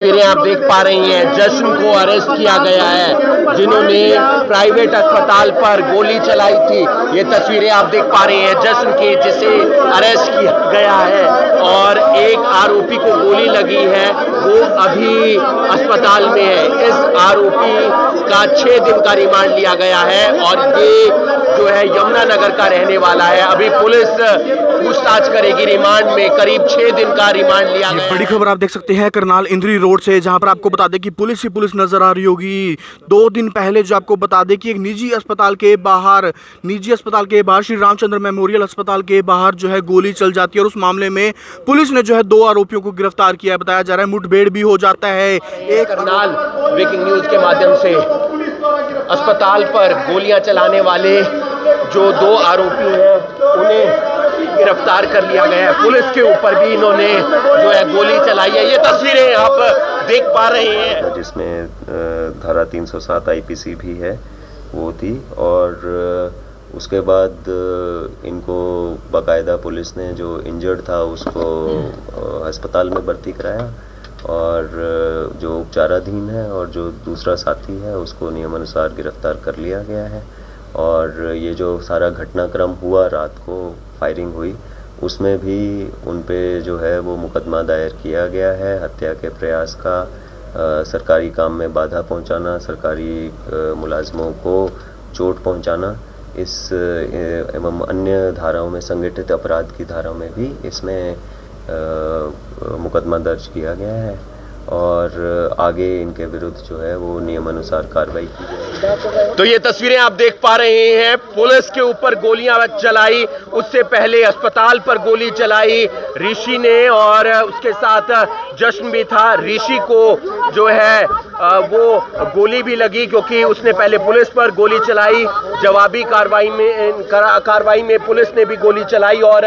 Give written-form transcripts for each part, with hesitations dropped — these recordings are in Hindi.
तस्वीरें आप देख पा रही हैं, जश्न को अरेस्ट किया गया है जिन्होंने प्राइवेट अस्पताल पर गोली चलाई थी। ये तस्वीरें आप देख पा रही हैं जश्न की, जिसे अरेस्ट किया गया है और एक आरोपी को गोली लगी है, वो अभी अस्पताल में है। इस आरोपी का 6 दिन का रिमांड लिया गया है और ये जो है यमुनानगर का रहने वाला है। अभी पुलिस पूछताछ करेगी रिमांड में, करीब 6 दिन का रिमांड लिया गया। बड़ी खबर आप देख सकते हैं करनाल इंद्री रोड से, जहां पर आपको बता दें कि पुलिस ही पुलिस नजर आ रही होगी। 2 दिन पहले जो आपको बता दें कि एक निजी अस्पताल के बाहर श्री रामचंद्र मेमोरियल अस्पताल के बाहर जो है गोली चल जाती है और उस मामले में पुलिस ने जो है 2 आरोपियों को गिरफ्तार किया है। बताया जा रहा है मुठभेड़ भी हो जाता है। एक करनाल ब्रेकिंग न्यूज के माध्यम से अस्पताल पर गोलियां चलाने वाले जो 2 आरोपी हैं उन्हें गिरफ्तार कर लिया गया है। पुलिस के ऊपर भी इन्होंने जो है गोली चलाई है। ये तस्वीरें आप देख पा रहे हैं जिसमें धारा 307 आईपीसी भी है वो थी और उसके बाद इनको बाकायदा पुलिस ने जो इंजर्ड था उसको अस्पताल में भर्ती कराया और जो उपचाराधीन है और जो दूसरा साथी है उसको नियमानुसार गिरफ्तार कर लिया गया है। और ये जो सारा घटनाक्रम हुआ, रात को फायरिंग हुई, उसमें भी उन पे जो है वो मुकदमा दायर किया गया है। हत्या के प्रयास का, सरकारी काम में बाधा पहुंचाना, सरकारी मुलाजमों को चोट पहुंचाना, इस एवं अन्य धाराओं में, संगठित अपराध की धाराओं में भी इसमें मुकदमा दर्ज किया गया है और आगे इनके विरुद्ध जो है वो नियमानुसार कार्रवाई की जाएगी। तो ये तस्वीरें आप देख पा रहे हैं, पुलिस के ऊपर गोलियां चलाई, उससे पहले अस्पताल पर गोली चलाई ऋषि ने और उसके साथ जश्न भी था। ऋषि को जो है वो गोली भी लगी क्योंकि उसने पहले पुलिस पर गोली चलाई। जवाबी कार्रवाई में पुलिस ने भी गोली चलाई और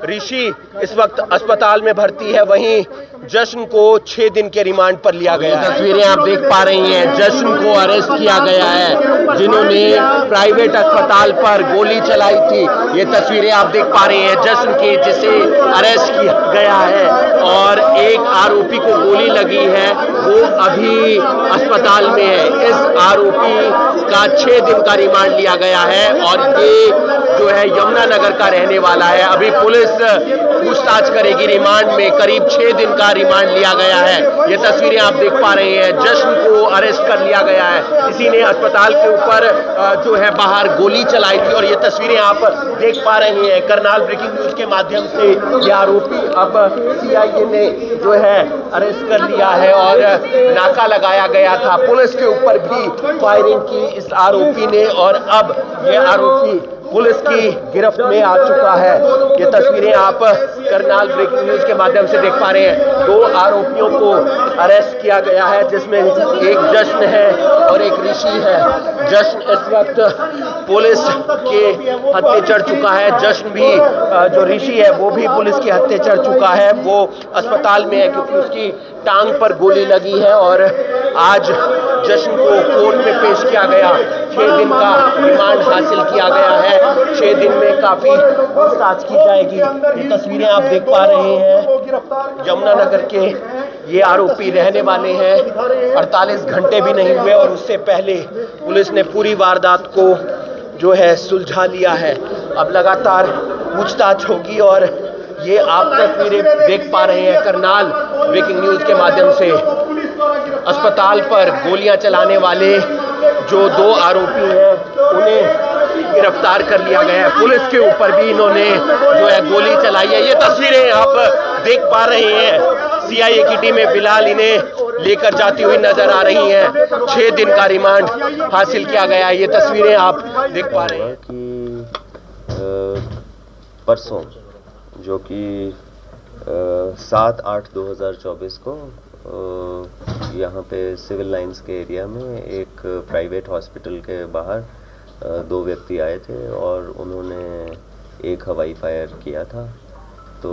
ऋषि इस वक्त अस्पताल में भर्ती है। वहीं जश्न को 6 दिन के रिमांड पर लिया गया है। तस्वीरें आप देख पा रही हैं, जश्न को अरेस्ट किया गया है जिन्होंने प्राइवेट अस्पताल पर गोली चलाई थी। ये तस्वीरें आप देख पा रही हैं जश्न की, जिसे अरेस्ट किया गया है और एक आरोपी को गोली लगी है, वो अभी अस्पताल में है। इस आरोपी का 6 दिन का रिमांड लिया गया है और ये जो है यमुनानगर का रहने वाला है। अभी पुलिस पूछताछ करेगी रिमांड में, करीब 6 दिन का रिमांड लिया गया है। ये तस्वीरें आप देख पा रहे हैं, जश्न को अरेस्ट कर लिया गया है। इसी ने अस्पताल के ऊपर जो है बाहर गोली चलाई थी और ये तस्वीरें आप देख पा रहे हैं करनाल ब्रेकिंग न्यूज के माध्यम से। ये आरोपी अब सीआईए ने जो है अरेस्ट कर लिया है और नाका लगाया गया था। पुलिस के ऊपर भी फायरिंग की इस आरोपी ने और अब ये आरोपी पुलिस की गिरफ्त में आ चुका है। ये तस्वीरें आप करनाल ब्रेकिंग न्यूज के माध्यम से देख पा रहे हैं। 2 आरोपियों को अरेस्ट किया गया है जिसमें एक जश्न है और एक ऋषि है। जश्न इस वक्त पुलिस के हत्थे चढ़ चुका है। जश्न भी जो ऋषि है वो भी पुलिस के हत्थे चढ़ चुका है। वो अस्पताल में है क्योंकि उसकी टांग पर गोली लगी है और आज जश्न को कोर्ट में पेश किया गया। 6 दिन का रिमांड हासिल किया गया है। 6 दिन में काफी पूछताछ की जाएगी। ये तस्वीरें आप देख पा रहे हैं, यमुनानगर के ये आरोपी रहने वाले हैं। 48 घंटे भी नहीं हुए और उससे पहले पुलिस ने पूरी वारदात को जो है सुलझा लिया है। अब लगातार पूछताछ होगी और ये आप तस्वीरें देख पा रहे हैं करनाल ब्रेकिंग न्यूज के माध्यम से। अस्पताल पर गोलियां चलाने वाले जो 2 आरोपी हैं उन्हें गिरफ्तार कर लिया गया है। पुलिस के ऊपर भी इन्होंने जो है गोली चलाई है। ये तस्वीरें आप देख पा रहे हैं, सीआईए की टीमें फिलहाल इन्हें लेकर जाती हुई नजर आ रही हैं। 6 दिन का रिमांड हासिल किया गया है। ये तस्वीरें आप देख पा रहे हैं कि परसों जो कि 7/8/2024 को यहाँ पे सिविल लाइंस के एरिया में एक प्राइवेट हॉस्पिटल के बाहर 2 व्यक्ति आए थे और उन्होंने एक हवाई फायर किया था। तो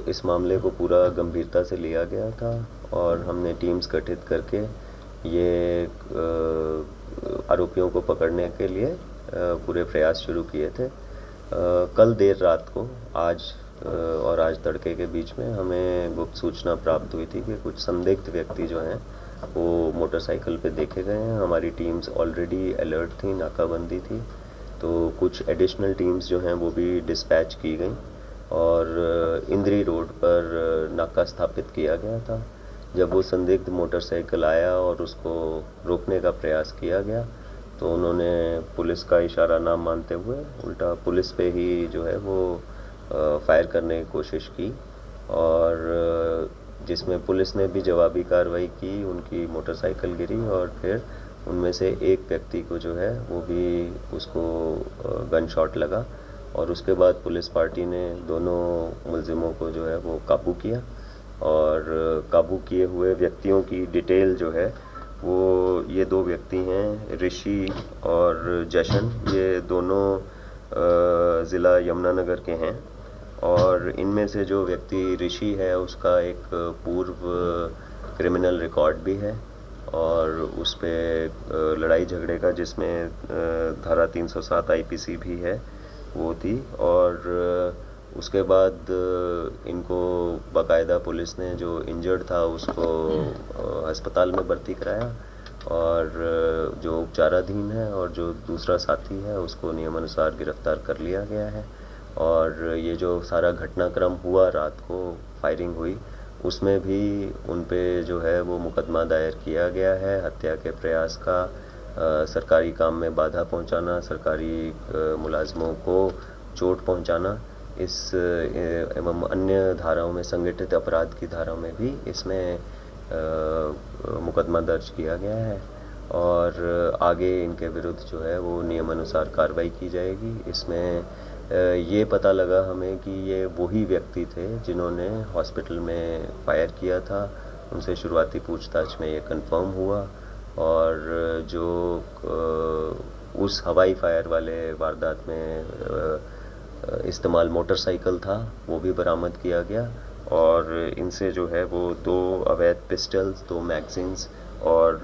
इस मामले को पूरा गंभीरता से लिया गया था और हमने टीम्स गठित करके ये आरोपियों को पकड़ने के लिए पूरे प्रयास शुरू किए थे। कल देर रात को, आज और आज तड़के के बीच में हमें गुप्त सूचना प्राप्त हुई थी कि कुछ संदिग्ध व्यक्ति जो हैं वो मोटरसाइकिल पे देखे गए हैं। हमारी टीम्स ऑलरेडी अलर्ट थी, नाकाबंदी थी, तो कुछ एडिशनल टीम्स जो हैं वो भी डिस्पैच की गई और इंद्री रोड पर नाका स्थापित किया गया था। जब वो संदिग्ध मोटरसाइकिल आया और उसको रोकने का प्रयास किया गया तो उन्होंने पुलिस का इशारा ना मानते हुए उल्टा पुलिस पे ही जो है वो फायर करने की कोशिश की और जिसमें पुलिस ने भी जवाबी कार्रवाई की। उनकी मोटरसाइकिल गिरी और फिर उनमें से एक व्यक्ति को जो है वो भी उसको गन शॉट लगा और उसके बाद पुलिस पार्टी ने दोनों मुलजिमों को जो है वो काबू किया और काबू किए हुए व्यक्तियों की डिटेल जो है वो ये दो व्यक्ति हैं, ऋषि और जशन। ये दोनों ज़िला यमुनानगर के हैं और इनमें से जो व्यक्ति ऋषि है उसका एक पूर्व क्रिमिनल रिकॉर्ड भी है और उस पे लड़ाई झगड़े का जिसमें धारा 307 आईपीसी भी है वो थी और उसके बाद इनको बाकायदा पुलिस ने जो इंजर्ड था उसको अस्पताल में भर्ती कराया और जो उपचाराधीन है और जो दूसरा साथी है उसको नियमानुसार गिरफ्तार कर लिया गया है। और ये जो सारा घटनाक्रम हुआ, रात को फायरिंग हुई, उसमें भी उन पे जो है वो मुकदमा दायर किया गया है। हत्या के प्रयास का, सरकारी काम में बाधा पहुंचाना, सरकारी मुलाजमों को चोट पहुंचाना, इस एवं अन्य धाराओं में, संगठित अपराध की धाराओं में भी इसमें मुकदमा दर्ज किया गया है और आगे इनके विरुद्ध जो है वो नियमानुसार कार्रवाई की जाएगी। इसमें ये पता लगा हमें कि ये वही व्यक्ति थे जिन्होंने हॉस्पिटल में फायर किया था। उनसे शुरुआती पूछताछ में ये कंफर्म हुआ और जो उस हवाई फायर वाले वारदात में इस्तेमाल मोटरसाइकिल था वो भी बरामद किया गया और इनसे जो है वो 2 अवैध पिस्टल्स, 2 मैगजीन्स और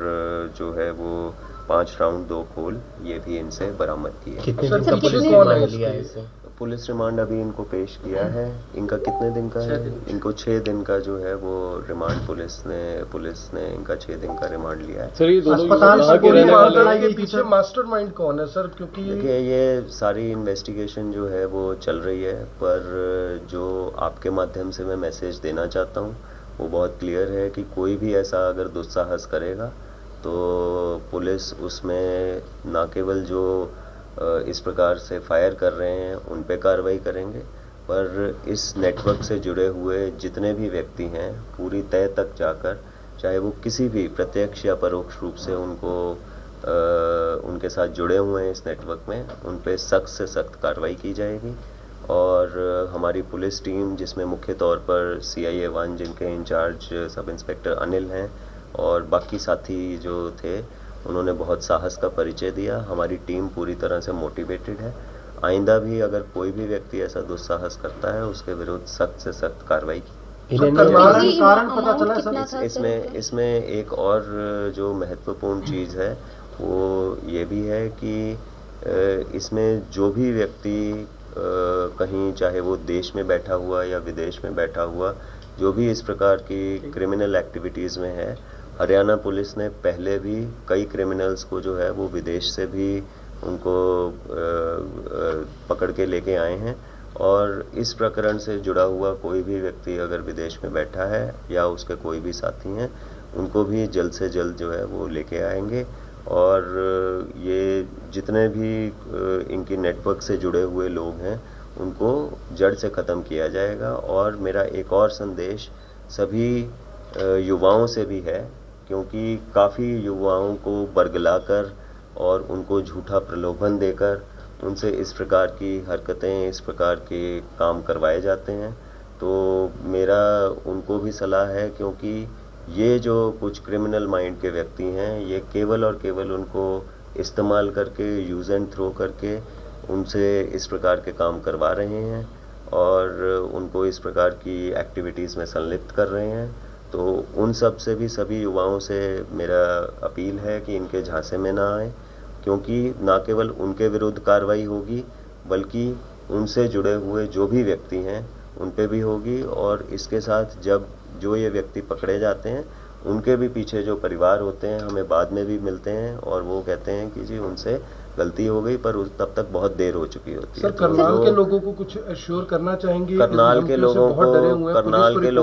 जो है वो 5 राउंड 2 खोल ये भी इनसे बरामद किए। कितने दिन का पुलिस रिमांड लिया है इसे? पुलिस रिमांड अभी इनको पेश किया है। इनका कितने दिन का है? इनको 6 दिन का जो है वो रिमांड पुलिस ने इनका 6 दिन का रिमांड लिया है। सर, ये दोनों अस्पताल से गोली मार के पीछे मास्टरमाइंड कौन है सर? क्योंकि देखिए ये सारी इन्वेस्टिगेशन जो है वो चल रही है, पर जो आपके माध्यम से मैं मैसेज देना चाहता हूँ वो बहुत क्लियर है कि कोई भी ऐसा अगर दुस्साहस करेगा तो पुलिस उसमें ना केवल जो इस प्रकार से फायर कर रहे हैं उन पे कार्रवाई करेंगे, पर इस नेटवर्क से जुड़े हुए जितने भी व्यक्ति हैं पूरी तह तक जाकर, चाहे वो किसी भी प्रत्यक्ष या परोक्ष रूप से उनके साथ जुड़े हुए हैं इस नेटवर्क में, उन पे सख्त से सख्त कार्रवाई की जाएगी। और हमारी पुलिस टीम जिसमें मुख्य तौर पर CIA 1 जिनके इंचार्ज सब इंस्पेक्टर अनिल हैं और बाकी साथी जो थे उन्होंने बहुत साहस का परिचय दिया। हमारी टीम पूरी तरह से मोटिवेटेड है। आइंदा भी अगर कोई भी व्यक्ति ऐसा दुस्साहस करता है उसके विरुद्ध सख्त से सख्त कार्रवाई की। कारण पता चला सर? इसमें एक और जो महत्वपूर्ण चीज़ है वो ये भी है कि इसमें जो भी व्यक्ति कहीं, चाहे वो देश में बैठा हुआ या विदेश में बैठा हुआ, जो भी इस प्रकार की क्रिमिनल एक्टिविटीज़ में है, हरियाणा पुलिस ने पहले भी कई क्रिमिनल्स को जो है वो विदेश से भी उनको पकड़ के लेके आए हैं और इस प्रकरण से जुड़ा हुआ कोई भी व्यक्ति अगर विदेश में बैठा है या उसके कोई भी साथी हैं उनको भी जल्द से जल्द जो है वो लेके आएंगे और ये जितने भी इनकी नेटवर्क से जुड़े हुए लोग हैं उनको जड़ से ख़त्म किया जाएगा। और मेरा एक और संदेश सभी युवाओं से भी है, क्योंकि काफ़ी युवाओं को बरगलाकर और उनको झूठा प्रलोभन देकर उनसे इस प्रकार की हरकतें, इस प्रकार के काम करवाए जाते हैं। तो मेरा उनको भी सलाह है, क्योंकि ये जो कुछ क्रिमिनल माइंड के व्यक्ति हैं ये केवल और केवल उनको इस्तेमाल करके, यूज़ एंड थ्रो करके उनसे इस प्रकार के काम करवा रहे हैं और उनको इस प्रकार की एक्टिविटीज़ में संलिप्त कर रहे हैं। तो उन सब से भी, सभी युवाओं से मेरा अपील है कि इनके झांसे में ना आए, क्योंकि ना केवल उनके विरुद्ध कार्रवाई होगी बल्कि उनसे जुड़े हुए जो भी व्यक्ति हैं उन पे भी होगी। और इसके साथ जब जो ये व्यक्ति पकड़े जाते हैं उनके भी पीछे जो परिवार होते हैं हमें बाद में भी मिलते हैं और वो कहते हैं कि जी उनसे गलती हो गई, पर तब तक बहुत देर हो चुकी होती है। सर करनाल के लोगों को कुछ एश्योर करना चाहेंगे? करनाल के लोगों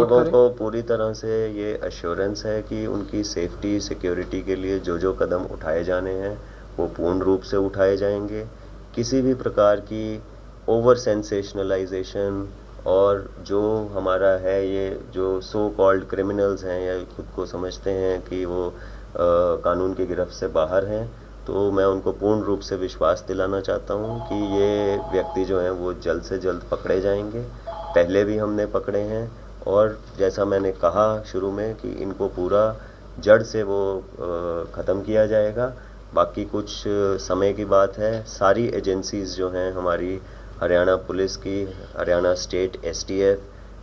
को को पूरी तरह से ये एश्योरेंस है कि उनकी सेफ्टी सिक्योरिटी के लिए जो जो कदम उठाए जाने हैं वो पूर्ण रूप से उठाए जाएंगे। किसी भी प्रकार की ओवर सेंसेशनलाइजेशन और जो हमारा है ये जो सो कॉल्ड क्रिमिनल्स हैं या खुद को समझते हैं कि वो कानून की गिरफ्त से बाहर हैं, तो मैं उनको पूर्ण रूप से विश्वास दिलाना चाहता हूं कि ये व्यक्ति जो हैं वो जल्द से जल्द पकड़े जाएंगे। पहले भी हमने पकड़े हैं और जैसा मैंने कहा शुरू में कि इनको पूरा जड़ से वो ख़त्म किया जाएगा। बाकी कुछ समय की बात है। सारी एजेंसीज़ जो हैं हमारी, हरियाणा पुलिस की, Haryana state STF,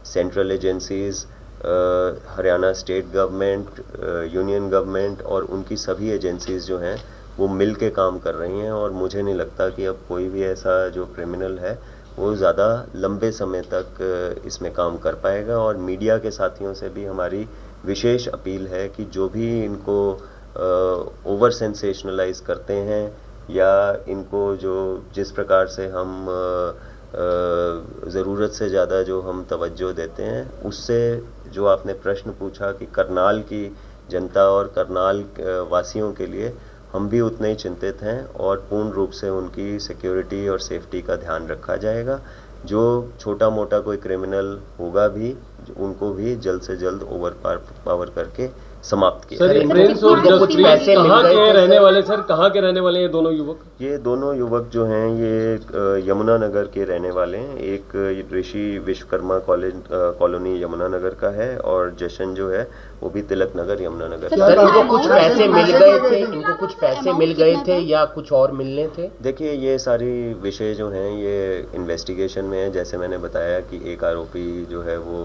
central agencies, Haryana state government, union government और उनकी सभी एजेंसीज़ जो हैं वो मिल के काम कर रही हैं। और मुझे नहीं लगता कि अब कोई भी ऐसा जो क्रिमिनल है वो ज़्यादा लंबे समय तक इसमें काम कर पाएगा। और मीडिया के साथियों से भी हमारी विशेष अपील है कि जो भी इनको ओवर सेंसेशनलाइज करते हैं या इनको जो जिस प्रकार से हम ज़रूरत से ज़्यादा जो हम तवज्जो देते हैं, उससे जो आपने प्रश्न पूछा कि करनाल की जनता और करनाल वासियों के लिए हम भी उतने ही चिंतित हैं और पूर्ण रूप से उनकी सिक्योरिटी और सेफ्टी का ध्यान रखा जाएगा। जो छोटा मोटा कोई क्रिमिनल होगा भी उनको भी जल्द से जल्द ओवर पावर करके समाप्त किया। सर प्रिंस और जसप्रीत कहाँ के रहने वाले? सर कहाँ के रहने वाले ये दोनों युवक? ये दोनों युवक जो हैं ये यमुनानगर के रहने वाले हैं। एक ऋषि विश्वकर्मा कॉलोनी यमुनानगर का है और जशन जो है वो भी तिलक नगर यमुनानगर। सर इनको कुछ पैसे मिल गए थे? इनको कुछ पैसे मिल गए थे या कुछ और मिलने थे? देखिए ये सारी विषय जो हैं ये इन्वेस्टिगेशन में है। जैसे मैंने बताया कि एक आरोपी जो है वो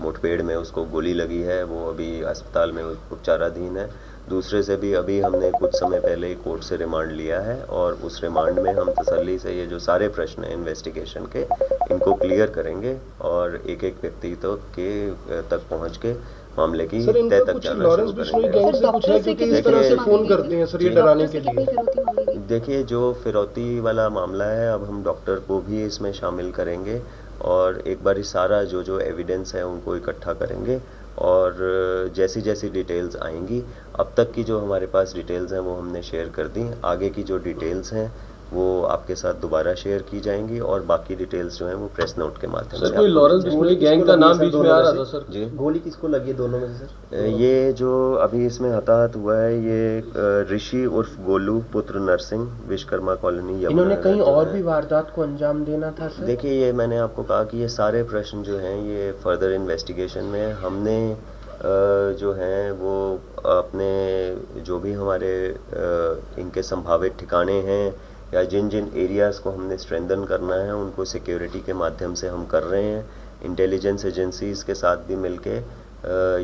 मुठभेड़ में उसको गोली लगी है, वो अभी अस्पताल में उपचाराधीन है। दूसरे से भी अभी हमने कुछ समय पहले ही कोर्ट से रिमांड लिया है और उस रिमांड में हम तसल्ली से ये जो सारे प्रश्न हैं इन्वेस्टिगेशन के इनको क्लियर करेंगे और एक एक व्यक्ति तक पहुंच के मामले की तय तक जाना शुरू करेंगे। फोन करते हैं सर ये डराने के लिए। देखिए जो फिरौती वाला मामला है अब हम डॉक्टर को भी इसमें शामिल करेंगे और एक बार सारा जो जो एविडेंस है उनको इकट्ठा करेंगे और जैसी जैसी डिटेल्स आएंगी, अब तक की जो हमारे पास डिटेल्स हैं वो हमने शेयर कर दी। आगे की जो डिटेल्स हैं वो आपके साथ दोबारा शेयर की जाएंगी और बाकी डिटेल्स जो हैं वो प्रेस नोट के माध्यम से। कोई लॉरेंस बिश्नोई गैंग का नाम बीच में आ रहा था सर जी। गोली किसको लगी है दोनों में से सर? ये जो अभी इसमें हताहत हुआ है ये ऋषि उर्फ गोलू पुत्र नरसिंह विश्वकर्मा कॉलोनी यमुनानगर। इन्होंने कहीं और भी वारदात को अंजाम देना था सर? देखिए ये मैंने आपको कहा कि ये सारे प्रश्न जो हैं ये फर्दर इन्वेस्टिगेशन में हमने जो हैं वो अपने जो भी हमारे इनके संभावित ठिकाने हैं या जिन जिन एरियाज़ को हमने स्ट्रेंथन करना है उनको सिक्योरिटी के माध्यम से हम कर रहे हैं। इंटेलिजेंस एजेंसीज़ के साथ भी मिलके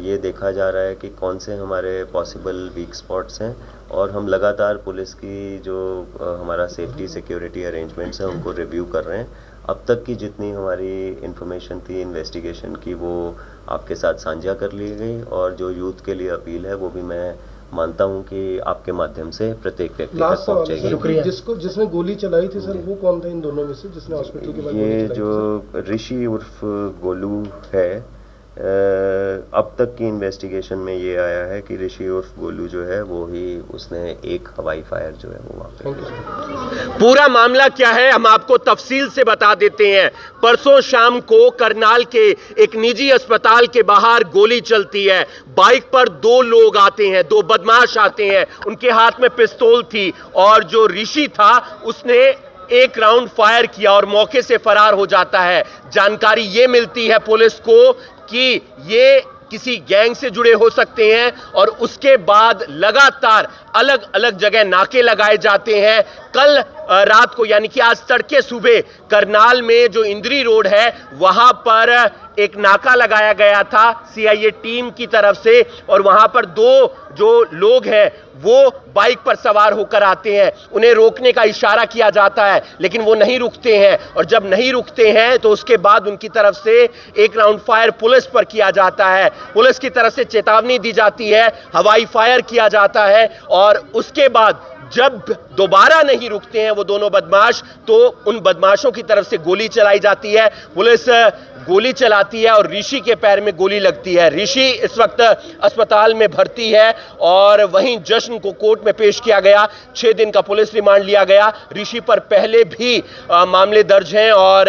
ये देखा जा रहा है कि कौन से हमारे पॉसिबल वीक स्पॉट्स हैं और हम लगातार पुलिस की जो हमारा सेफ्टी सिक्योरिटी अरेंजमेंट्स हैं उनको रिव्यू कर रहे हैं। अब तक की जितनी हमारी इंफॉर्मेशन थी इन्वेस्टिगेशन की वो आपके साथ साझा कर ली गई और जो यूथ के लिए अपील है वो भी मैं मानता हूं कि आपके माध्यम से प्रत्येक व्यक्ति तक पहुंचेगी। जिसने गोली चलाई थी सर वो कौन था इन दोनों में से जिसने हॉस्पिटल के बाद ये जो ऋषि उर्फ गोलू है, अब तक की इन्वेस्टिगेशन में ये आया है कि ऋषि उर्फ गोलू जो है वो ही उसने एक हवाई फायर जो है वो वहाँ पे। पूरा मामला क्या है हम आपको तफसील से बता देते हैं। परसों शाम को करनाल के एक निजी अस्पताल के बाहर गोली चलती है। बाइक पर दो लोग आते हैं, दो बदमाश आते हैं, उनके हाथ में पिस्तौल थी और जो ऋषि था उसने एक राउंड फायर किया और मौके से फरार हो जाता है। जानकारी ये मिलती है पुलिस को कि ये किसी गैंग से जुड़े हो सकते हैं और उसके बाद लगातार अलग अलग जगह नाके लगाए जाते हैं। कल रात को यानी कि आज तड़के सुबह करनाल में जो इंद्री रोड है वहां पर एक नाका लगाया गया था CIA टीम की तरफ से और वहां पर दो जो लोग हैं वो बाइक पर सवार होकर आते हैं, उन्हें रोकने का इशारा किया जाता है लेकिन वो नहीं रुकते हैं, और जब नहीं रुकते हैं तो उसके बाद उनकी तरफ से एक राउंड फायर पुलिस पर किया जाता है, पुलिस की तरफ से चेतावनी दी जाती है, हवाई फायर किया जाता है, और उसके बाद जब दोबारा नहीं रुकते हैं वो दोनों बदमाश तो उन बदमाशों की तरफ से गोली चलाई जाती है। पुलिस गोली चलाती है और ऋषि के पैर में गोली लगती है। ऋषि इस वक्त अस्पताल में भर्ती है और वहीं जश्न को कोर्ट में पेश किया गया। 6 दिन का पुलिस रिमांड लिया गया। ऋषि पर पहले भी मामले दर्ज हैं और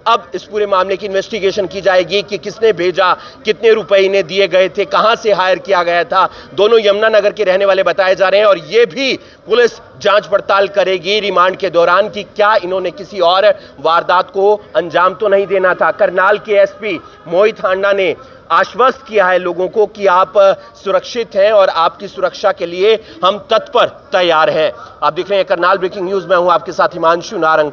अब इस पूरे मामले की इन्वेस्टिगेशन की जाएगी कि किसने भेजा, कितने रुपए इन्हें दिए गए थे, कहां से हायर किया गया था। दोनों यमुनानगर के रहने वाले बताए जा रहे हैं और ये भी पुलिस जांच पड़ताल करेगी रिमांड के दौरान कि क्या इन्होंने किसी और वारदात को अंजाम तो नहीं देना था। करनाल के एसपी मोहित हांडा ने आश्वस्त किया है लोगों को कि आप सुरक्षित हैं और आपकी सुरक्षा के लिए हम तत्पर तैयार हैं। आप देख रहे हैं करनाल ब्रेकिंग न्यूज में हूं आपके साथ हिमांशु नारंग।